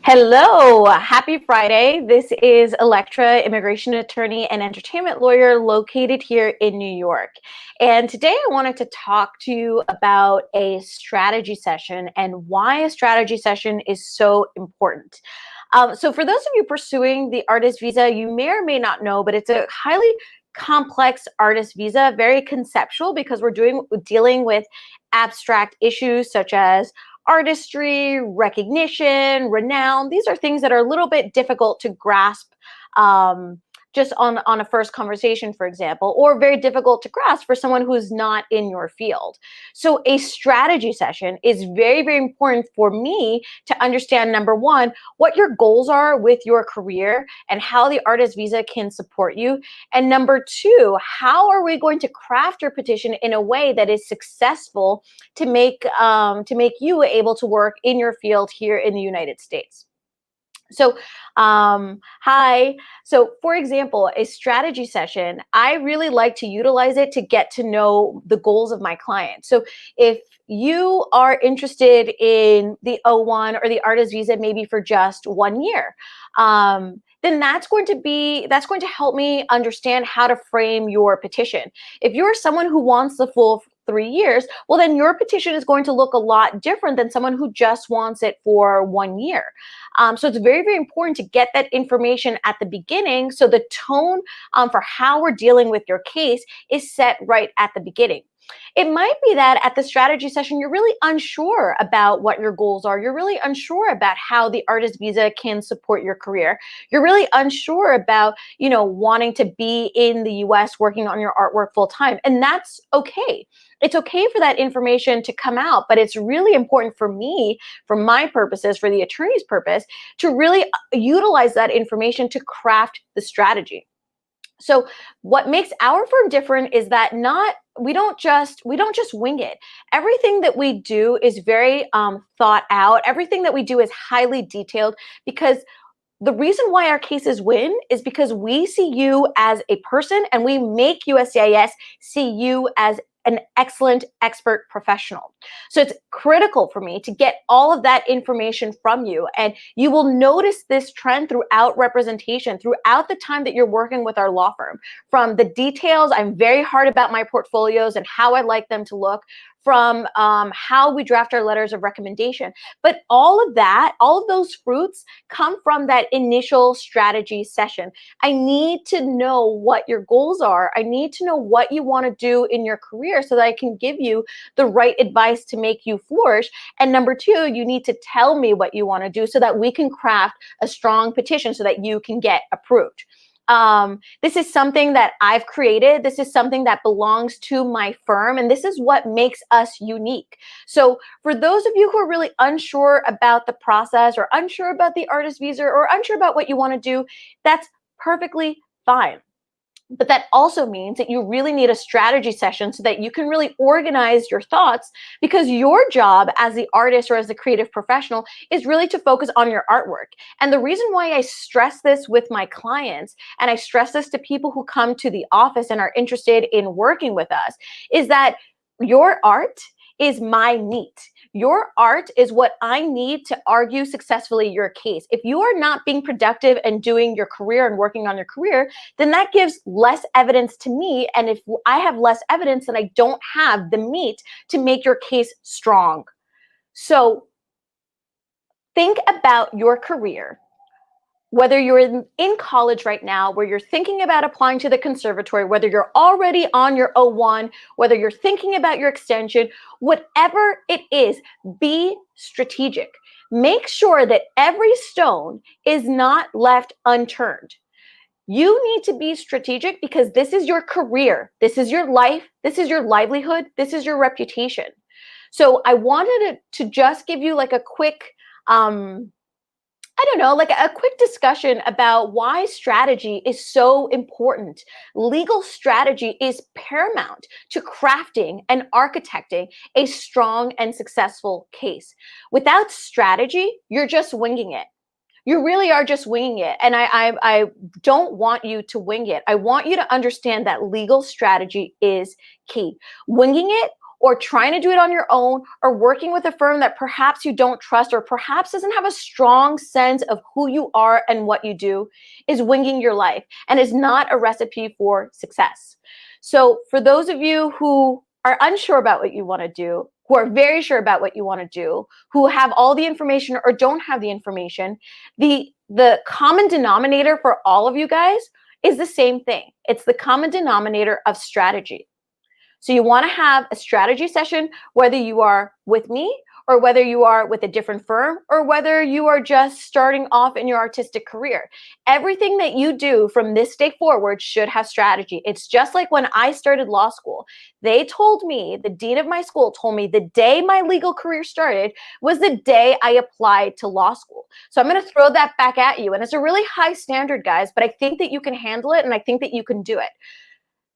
Hello, happy Friday. This is Elektra, immigration attorney and entertainment lawyer located here in New York. And today I wanted to talk to you about a strategy session and why a strategy session is so important. So for those of you pursuing the artist visa, you may or may not know, but it's a highly complex artist visa, very conceptual because we're dealing with abstract issues such as artistry, recognition, renown. These are things that are a little bit difficult to grasp just on a first conversation, for example, or very difficult to grasp for someone who's not in your field. So a strategy session is very, very important for me to understand, number one, what your goals are with your career and how the artist visa can support you. And number two, how are we going to craft your petition in a way that is successful to make you able to work in your field here in the United States. So, hi. So, for example, a strategy session, I really like to utilize it to get to know the goals of my client. So, if you are interested in the O1 or the artist visa, maybe for just 1 year, then that's going to help me understand how to frame your petition. If you're someone who wants the full 3 years, well, then your petition is going to look a lot different than someone who just wants it for 1 year. So it's very, very important to get that information at the beginning so the tone for how we're dealing with your case is set right at the beginning. It might be that at the strategy session, you're really unsure about what your goals are. You're really unsure about how the artist visa can support your career. You're really unsure about, wanting to be in the US working on your artwork full time. And that's okay. It's okay for that information to come out, but it's really important for me, for my purposes, for the attorney's purpose, to really utilize that information to craft the strategy. So what makes our firm different is that we don't just wing it. Everything that we do is very thought out. Everything that we do is highly detailed because the reason why our cases win is because we see you as a person and we make USCIS see you as an excellent expert professional. So it's critical for me to get all of that information from you. And you will notice this trend throughout representation, throughout the time that you're working with our law firm. From the details, I'm very hard about my portfolios and how I like them to look, from how we draft our letters of recommendation. But all of those fruits come from that initial strategy session. I need to know what your goals are. I need to know what you want to do in your career so that I can give you the right advice to make you flourish. And number two, you need to tell me what you want to do so that we can craft a strong petition so that you can get approved. This is something that I've created. This is something that belongs to my firm, and this is what makes us unique. So for those of you who are really unsure about the process or unsure about the artist visa or unsure about what you want to do, that's perfectly fine. But that also means that you really need a strategy session so that you can really organize your thoughts, because your job as the artist or as the creative professional is really to focus on your artwork. And the reason why I stress this with my clients, and I stress this to people who come to the office and are interested in working with us, is that your art is my meat. Your art is what I need to argue successfully your case. If you are not being productive and doing your career and working on your career, then that gives less evidence to me. And if I have less evidence, then I don't have the meat to make your case strong. So think about your career. Whether you're in college right now, where you're thinking about applying to the conservatory, whether you're already on your O1, whether you're thinking about your extension, whatever it is, be strategic. Make sure that every stone is not left unturned. You need to be strategic because this is your career. This is your life. This is your livelihood. This is your reputation. So I wanted to just give you like a quick, like a quick discussion about why strategy is so important. Legal strategy is paramount to crafting and architecting a strong and successful case. Without strategy, you're just winging it. You really are just winging it. And I don't want you to wing it. I want you to understand that legal strategy is key. Winging it or trying to do it on your own, or working with a firm that perhaps you don't trust or perhaps doesn't have a strong sense of who you are and what you do, is winging your life and is not a recipe for success. So for those of you who are unsure about what you want to do, who are very sure about what you want to do, who have all the information or don't have the information, the common denominator for all of you guys is the same thing. It's the common denominator of strategy. So you want to have a strategy session, whether you are with me or whether you are with a different firm or whether you are just starting off in your artistic career. Everything that you do from this day forward should have strategy. It's just like when I started law school. They told me, the dean of my school told me the day my legal career started was the day I applied to law school. So I'm going to throw that back at you. And it's a really high standard, guys, but I think that you can handle it and I think that you can do it.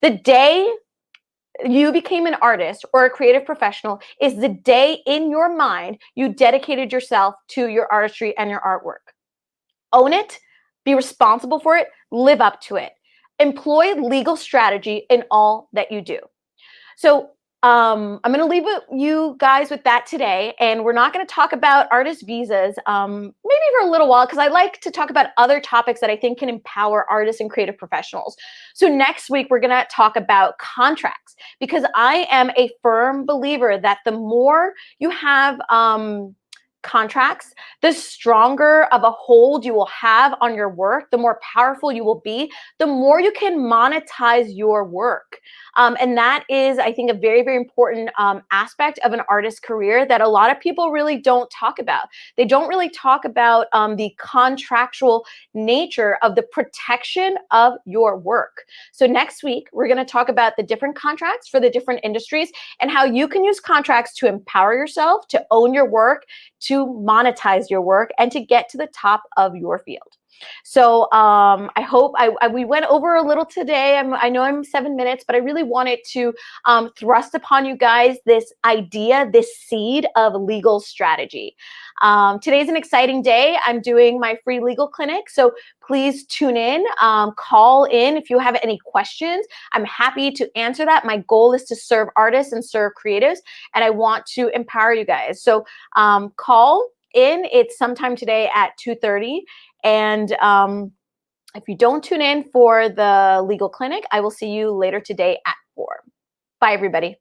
The day you became an artist or a creative professional is the day in your mind you dedicated yourself to your artistry and your artwork. Own it, be responsible for it, live up to it. Employ legal strategy in all that you do. So I'm going to leave you guys with that today, and we're not going to talk about artist visas maybe for a little while, because I like to talk about other topics that I think can empower artists and creative professionals. So next week, we're going to talk about contracts, because I am a firm believer that the more you have contracts, the stronger of a hold you will have on your work, the more powerful you will be, the more you can monetize your work. And that is, I think, a very, very important aspect of an artist's career that a lot of people really don't talk about. They don't really talk about the contractual nature of the protection of your work. So next week, we're going to talk about the different contracts for the different industries and how you can use contracts to empower yourself, to own your work, to monetize your work, and to get to the top of your field. So I hope we went over a little today. I know I'm 7 minutes, but I really wanted to thrust upon you guys this idea, this seed of legal strategy. Today's an exciting day. I'm doing my free legal clinic, so please tune in, call in if you have any questions. I'm happy to answer that. My goal is to serve artists and serve creatives, and I want to empower you guys. So call in. It's sometime today at 2:30. And if you don't tune in for the legal clinic, I will see you later today at 4. Bye, everybody.